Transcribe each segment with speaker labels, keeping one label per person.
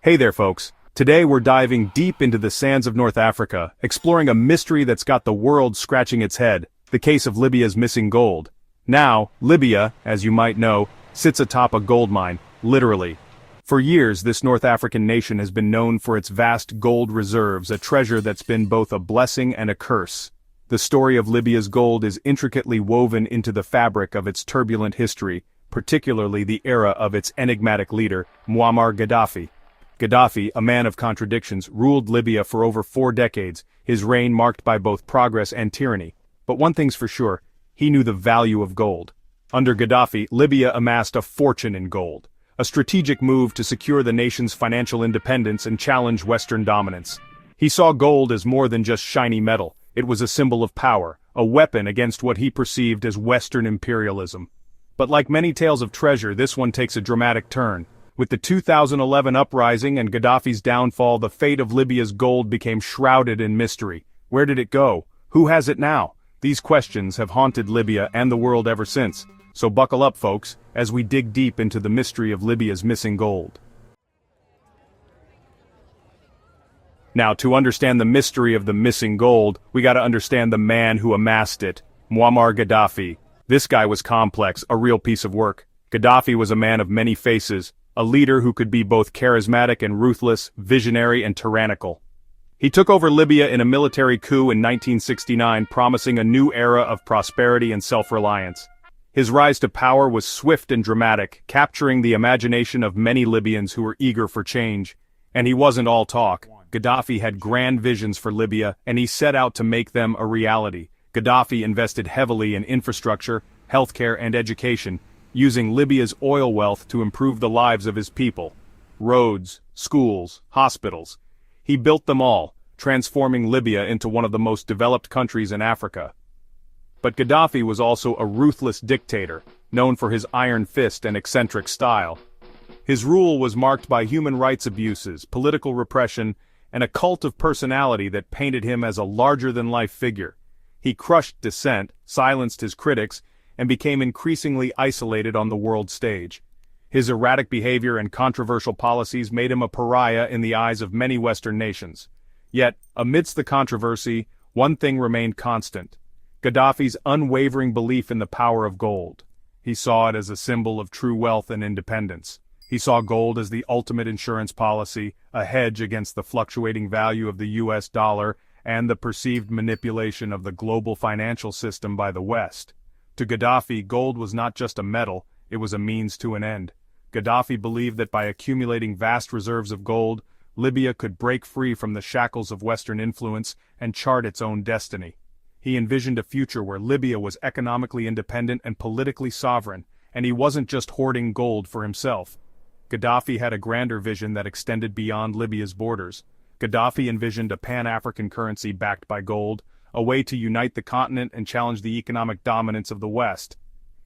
Speaker 1: Hey there folks, today we're diving deep into the sands of North Africa, exploring a mystery that's got the world scratching its head, the case of Libya's missing gold. Now, Libya, as you might know, sits atop a gold mine, literally. For years this North African nation has been known for its vast gold reserves, a treasure that's been both a blessing and a curse. The story of Libya's gold is intricately woven into the fabric of its turbulent history, particularly the era of its enigmatic leader, Muammar Gaddafi. Gaddafi, a man of contradictions, ruled Libya for over 4 decades, his reign marked by both progress and tyranny. But one thing's for sure, he knew the value of gold. Under Gaddafi, Libya amassed a fortune in gold, a strategic move to secure the nation's financial independence and challenge Western dominance. He saw gold as more than just shiny metal, it was a symbol of power, a weapon against what he perceived as Western imperialism. But like many tales of treasure, this one takes a dramatic turn. With the 2011 uprising and Gaddafi's downfall, the fate of Libya's gold became shrouded in mystery. Where did it go? Who has it now? These questions have haunted Libya and the world ever since. So buckle up, folks, as we dig deep into the mystery of Libya's missing gold. Now, to understand the mystery of the missing gold, we gotta understand the man who amassed it, Muammar Gaddafi. This guy was complex, a real piece of work. Gaddafi was a man of many faces, a leader who could be both charismatic and ruthless, visionary and tyrannical. He took over Libya in a military coup in 1969, promising a new era of prosperity and self-reliance. His rise to power was swift and dramatic, capturing the imagination of many Libyans who were eager for change. And he wasn't all talk. Gaddafi had grand visions for Libya, and he set out to make them a reality. Gaddafi invested heavily in infrastructure, healthcare and education, using Libya's oil wealth to improve the lives of his people. Roads, schools, hospitals. He built them all, transforming Libya into one of the most developed countries in Africa. But Gaddafi was also a ruthless dictator, known for his iron fist and eccentric style. His rule was marked by human rights abuses, political repression, and a cult of personality that painted him as a larger-than-life figure. He crushed dissent, silenced his critics, and became increasingly isolated on the world stage. His erratic behavior and controversial policies made him a pariah in the eyes of many Western nations. Yet, amidst the controversy, one thing remained constant: Gaddafi's unwavering belief in the power of gold. He saw it as a symbol of true wealth and independence. He saw gold as the ultimate insurance policy, a hedge against the fluctuating value of the US dollar and the perceived manipulation of the global financial system by the West. To Gaddafi, gold was not just a metal, it was a means to an end. Gaddafi believed that by accumulating vast reserves of gold, Libya could break free from the shackles of Western influence and chart its own destiny. He envisioned a future where Libya was economically independent and politically sovereign, and he wasn't just hoarding gold for himself. Gaddafi had a grander vision that extended beyond Libya's borders. Gaddafi envisioned a pan-African currency backed by gold, a way to unite the continent and challenge the economic dominance of the West.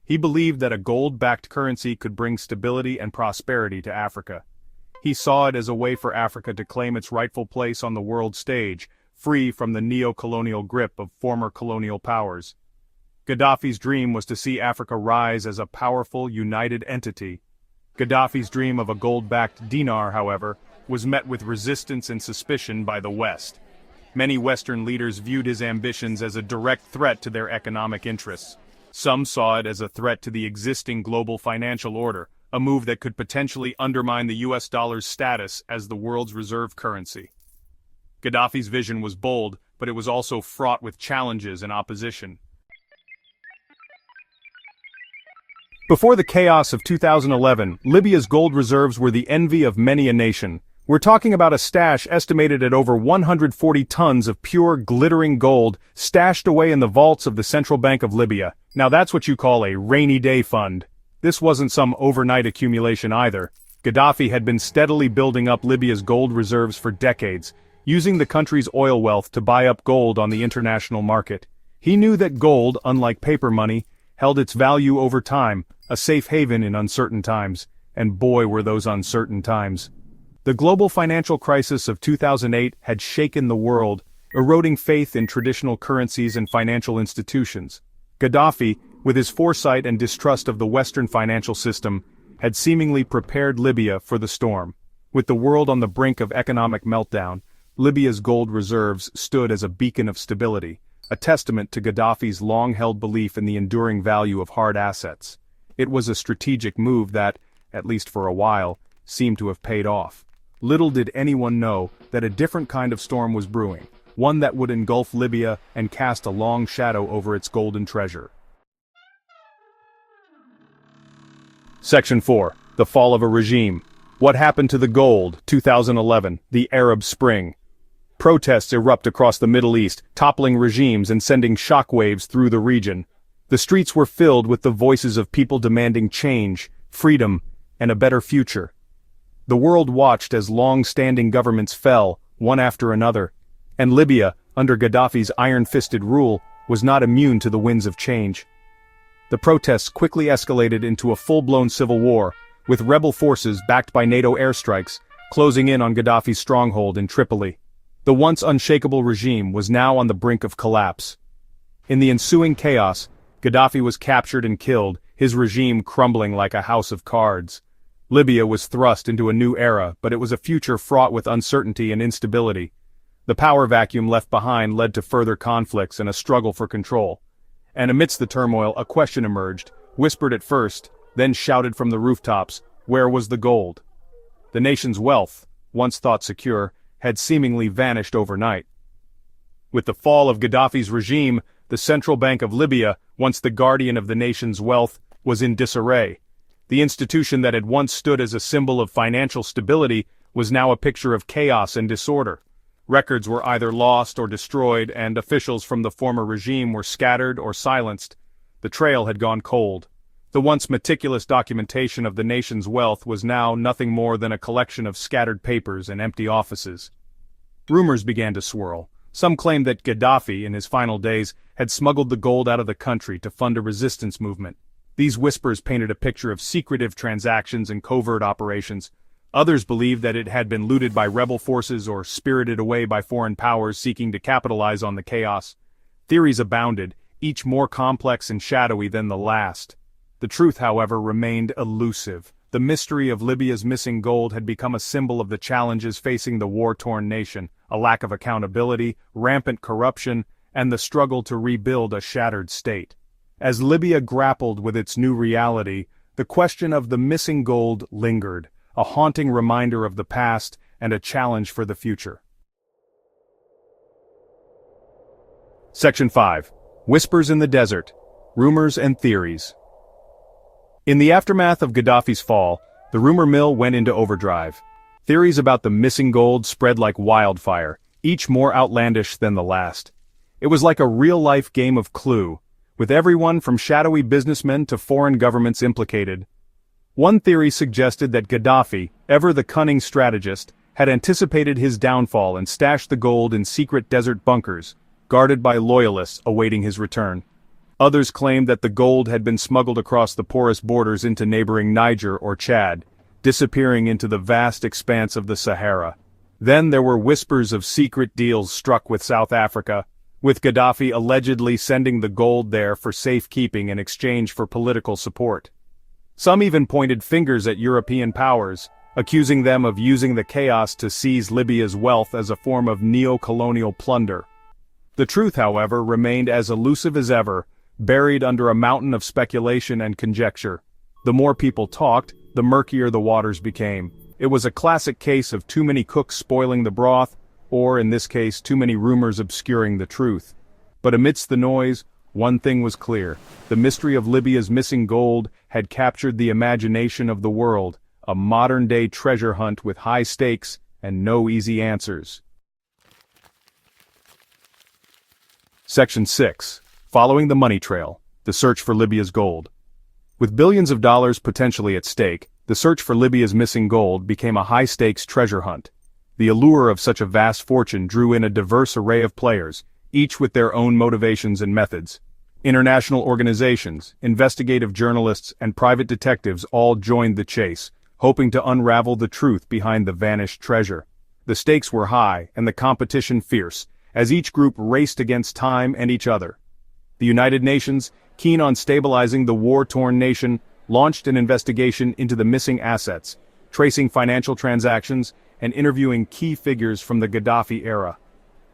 Speaker 1: He believed that a gold-backed currency could bring stability and prosperity to Africa. He saw it as a way for Africa to claim its rightful place on the world stage, free from the neo-colonial grip of former colonial powers. Gaddafi's dream was to see Africa rise as a powerful, united entity. Gaddafi's dream of a gold-backed dinar, however, was met with resistance and suspicion by the West. Many Western leaders viewed his ambitions as a direct threat to their economic interests. Some saw it as a threat to the existing global financial order, a move that could potentially undermine the US dollar's status as the world's reserve currency. Gaddafi's vision was bold, but it was also fraught with challenges and opposition. Before the chaos of 2011, Libya's gold reserves were the envy of many a nation. We're talking about a stash estimated at over 140 tons of pure, glittering gold stashed away in the vaults of the Central Bank of Libya. Now that's what you call a rainy day fund. This wasn't some overnight accumulation either. Gaddafi had been steadily building up Libya's gold reserves for decades, using the country's oil wealth to buy up gold on the international market. He knew that gold, unlike paper money, held its value over time, a safe haven in uncertain times, and boy were those uncertain times. The global financial crisis of 2008 had shaken the world, eroding faith in traditional currencies and financial institutions. Gaddafi, with his foresight and distrust of the Western financial system, had seemingly prepared Libya for the storm. With the world on the brink of economic meltdown, Libya's gold reserves stood as a beacon of stability, a testament to Gaddafi's long-held belief in the enduring value of hard assets. It was a strategic move that, at least for a while, seemed to have paid off. Little did anyone know that a different kind of storm was brewing, one that would engulf Libya and cast a long shadow over its golden treasure. Section 4. The Fall of a Regime. What happened to the gold? 2011, the Arab Spring. Protests erupt across the Middle East, toppling regimes and sending shockwaves through the region. The streets were filled with the voices of people demanding change, freedom, and a better future. The world watched as long-standing governments fell, one after another, and Libya, under Gaddafi's iron-fisted rule, was not immune to the winds of change. The protests quickly escalated into a full-blown civil war, with rebel forces backed by NATO airstrikes, closing in on Gaddafi's stronghold in Tripoli. The once unshakable regime was now on the brink of collapse. In the ensuing chaos, Gaddafi was captured and killed, his regime crumbling like a house of cards. Libya was thrust into a new era, but it was a future fraught with uncertainty and instability. The power vacuum left behind led to further conflicts and a struggle for control. And amidst the turmoil, a question emerged, whispered at first, then shouted from the rooftops: where was the gold? The nation's wealth, once thought secure, had seemingly vanished overnight. With the fall of Gaddafi's regime, the central bank of Libya, once the guardian of the nation's wealth, was in disarray. The institution that had once stood as a symbol of financial stability was now a picture of chaos and disorder. Records were either lost or destroyed, and officials from the former regime were scattered or silenced. The trail had gone cold. The once meticulous documentation of the nation's wealth was now nothing more than a collection of scattered papers and empty offices. Rumors began to swirl. Some claimed that Gaddafi, in his final days, had smuggled the gold out of the country to fund a resistance movement. These whispers painted a picture of secretive transactions and covert operations. Others believed that it had been looted by rebel forces or spirited away by foreign powers seeking to capitalize on the chaos. Theories abounded, each more complex and shadowy than the last. The truth, however, remained elusive. The mystery of Libya's missing gold had become a symbol of the challenges facing the war-torn nation: a lack of accountability, rampant corruption, and the struggle to rebuild a shattered state. As Libya grappled with its new reality, the question of the missing gold lingered, a haunting reminder of the past and a challenge for the future. Section 5. Whispers in the Desert. Rumors and Theories. In the aftermath of Gaddafi's fall, the rumor mill went into overdrive. Theories about the missing gold spread like wildfire, each more outlandish than the last. It was like a real-life game of Clue, with everyone from shadowy businessmen to foreign governments implicated. One theory suggested that Gaddafi, ever the cunning strategist, had anticipated his downfall and stashed the gold in secret desert bunkers, guarded by loyalists awaiting his return. Others claimed that the gold had been smuggled across the porous borders into neighboring Niger or Chad, disappearing into the vast expanse of the Sahara. Then there were whispers of secret deals struck with South Africa, with Gaddafi allegedly sending the gold there for safekeeping in exchange for political support. Some even pointed fingers at European powers, accusing them of using the chaos to seize Libya's wealth as a form of neo-colonial plunder. The truth, however, remained as elusive as ever, buried under a mountain of speculation and conjecture. The more people talked, the murkier the waters became. It was a classic case of too many cooks spoiling the broth, or in this case, too many rumors obscuring the truth. But amidst the noise, one thing was clear: the mystery of Libya's missing gold had captured the imagination of the world, a modern-day treasure hunt with high stakes and no easy answers. Section 6. Following the money trail, the search for Libya's gold. With billions of dollars potentially at stake, the search for Libya's missing gold became a high-stakes treasure hunt. The allure of such a vast fortune drew in a diverse array of players, each with their own motivations and methods. International organizations, investigative journalists, and private detectives all joined the chase, hoping to unravel the truth behind the vanished treasure. The stakes were high and the competition fierce, as each group raced against time and each other. The United Nations, keen on stabilizing the war-torn nation, launched an investigation into the missing assets, tracing financial transactions, and interviewing key figures from the Gaddafi era.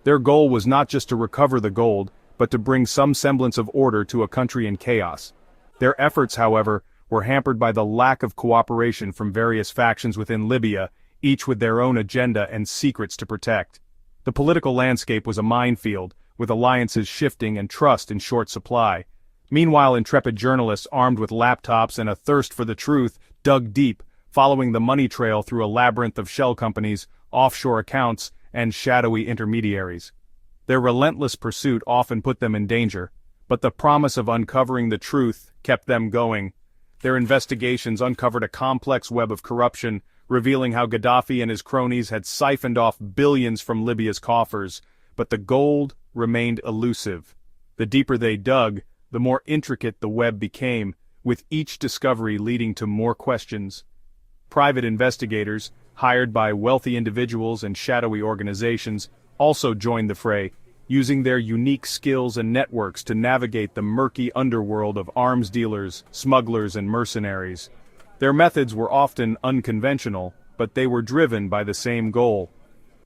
Speaker 1: Their goal was not just to recover the gold, but to bring some semblance of order to a country in chaos. Their efforts, however, were hampered by the lack of cooperation from various factions within Libya, each with their own agenda and secrets to protect. The political landscape was a minefield, with alliances shifting and trust in short supply. Meanwhile, intrepid journalists armed with laptops and a thirst for the truth dug deep, following the money trail through a labyrinth of shell companies, offshore accounts, and shadowy intermediaries. Their relentless pursuit often put them in danger, but the promise of uncovering the truth kept them going. Their investigations uncovered a complex web of corruption, revealing how Gaddafi and his cronies had siphoned off billions from Libya's coffers, but the gold remained elusive. The deeper they dug, the more intricate the web became, with each discovery leading to more questions. Private investigators, hired by wealthy individuals and shadowy organizations, also joined the fray, using their unique skills and networks to navigate the murky underworld of arms dealers, smugglers, and mercenaries. Their methods were often unconventional, but they were driven by the same goal.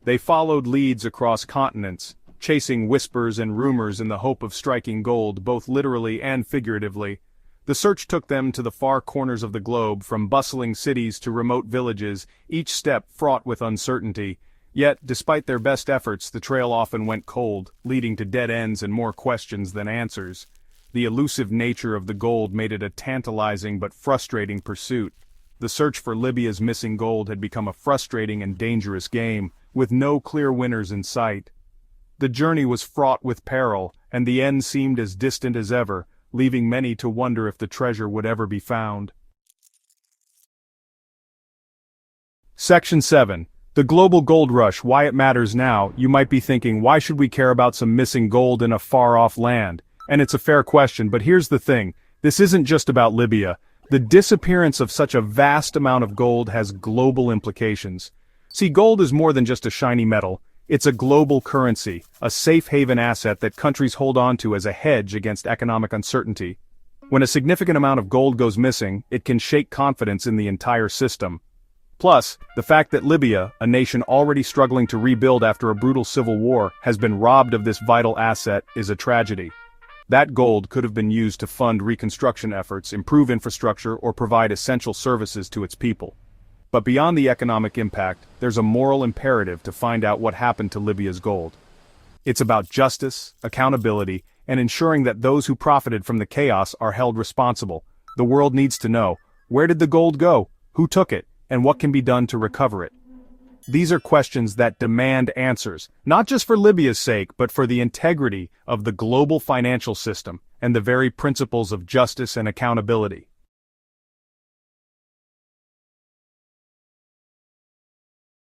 Speaker 1: They followed leads across continents, chasing whispers and rumors in the hope of striking gold both literally and figuratively. The search took them to the far corners of the globe, from bustling cities to remote villages, each step fraught with uncertainty. Yet, despite their best efforts, the trail often went cold, leading to dead ends and more questions than answers. The elusive nature of the gold made it a tantalizing but frustrating pursuit. The search for Libya's missing gold had become a frustrating and dangerous game, with no clear winners in sight. The journey was fraught with peril, and the end seemed as distant as ever, leaving many to wonder if the treasure would ever be found. Section 7. The Global Gold Rush, Why It Matters Now. You might be thinking, why should we care about some missing gold in a far-off land? And it's a fair question, but here's the thing. This isn't just about Libya. The disappearance of such a vast amount of gold has global implications. See, gold is more than just a shiny metal. It's a global currency, a safe haven asset that countries hold on to as a hedge against economic uncertainty. When a significant amount of gold goes missing, it can shake confidence in the entire system. Plus, the fact that Libya, a nation already struggling to rebuild after a brutal civil war, has been robbed of this vital asset is a tragedy. That gold could have been used to fund reconstruction efforts, improve infrastructure, or provide essential services to its people. But beyond the economic impact, there's a moral imperative to find out what happened to Libya's gold. It's about justice, accountability, and ensuring that those who profited from the chaos are held responsible. The world needs to know, where did the gold go, who took it, and what can be done to recover it? These are questions that demand answers, not just for Libya's sake, but for the integrity of the global financial system and the very principles of justice and accountability.